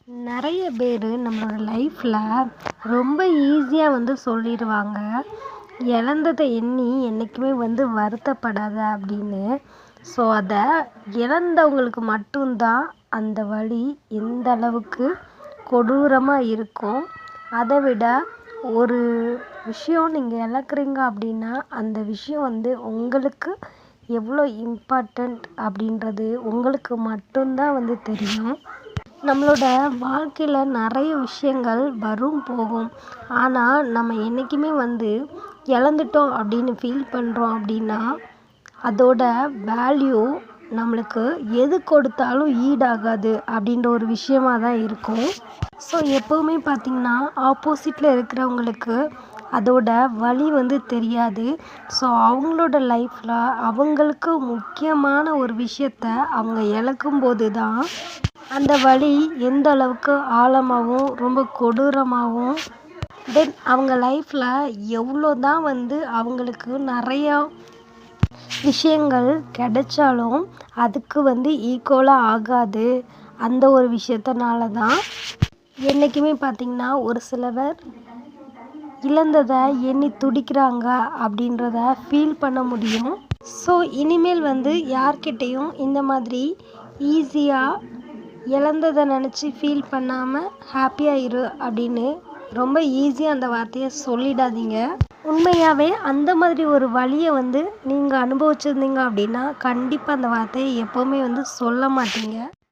நிறைய பேர் நம்மளோட லைஃப்பில் ரொம்ப ஈஸியாக சொல்லிடுவாங்க, இழந்ததை எண்ணி என்றைக்குமே வருத்தப்படாத அப்படின்னு. ஸோ அதை இழந்தவங்களுக்கு மட்டும்தான் அந்த வலி எந்த அளவுக்கு கொடூரமாக இருக்கும். அதை விட ஒரு விஷயம் நீங்கள் இழக்கிறீங்க அப்படின்னா அந்த விஷயம் உங்களுக்கு எவ்வளோ இம்பார்ட்டண்ட் அப்படின்றது உங்களுக்கு மட்டும்தான் தெரியும். நம்மளோட வாழ்க்கையில் நிறைய விஷயங்கள் வரும் போகும். ஆனால் நம்ம என்றைக்குமே இழந்துட்டோம் அப்படின்னு ஃபீல் பண்ணுறோம் அப்படின்னா அதோட வேல்யூ நம்மளுக்கு எது கொடுத்தாலும் ஈடாகாது அப்படின்ற ஒரு விஷயமாக தான் இருக்கும். ஸோ எப்போவுமே பார்த்திங்கன்னா ஆப்போசிட்டில் இருக்கிறவங்களுக்கு அதோட வலி தெரியாது. ஸோ அவங்களோட லைஃப்பில் அவங்களுக்கு முக்கியமான ஒரு விஷயத்த அவங்க இழக்கும்போது தான் அந்த வலி எந்த அளவுக்கு ஆழமாகவும் ரொம்ப கொடூரமாகவும் தென் அவங்க லைஃப்பில் எவ்வளோ தான் அவங்களுக்கு நிறையா விஷயங்கள் கிடைச்சாலும் அதுக்கு ஈக்குவலாக ஆகாது. அந்த ஒரு விஷயத்தினால தான் என்றைக்குமே பார்த்திங்கன்னா ஒரு சிலவர் இழந்ததை எண்ணி துடிக்கிறாங்க அப்படின்றத ஃபீல் பண்ண முடியும். ஸோ இனிமேல் யார்கிட்டையும் இந்த மாதிரி ஈஸியாக இழந்ததை நினச்சி ஃபீல் பண்ணாமல் ஹாப்பியாக இரு அப்படின்னு ரொம்ப ஈஸியாக அந்த வார்த்தையை சொல்லிடாதீங்க. உண்மையாகவே அந்த மாதிரி ஒரு வலியை நீங்கள் அனுபவிச்சிருந்தீங்க அப்படின்னா கண்டிப்பாக அந்த வார்த்தையை எப்போவுமே சொல்ல மாட்டீங்க.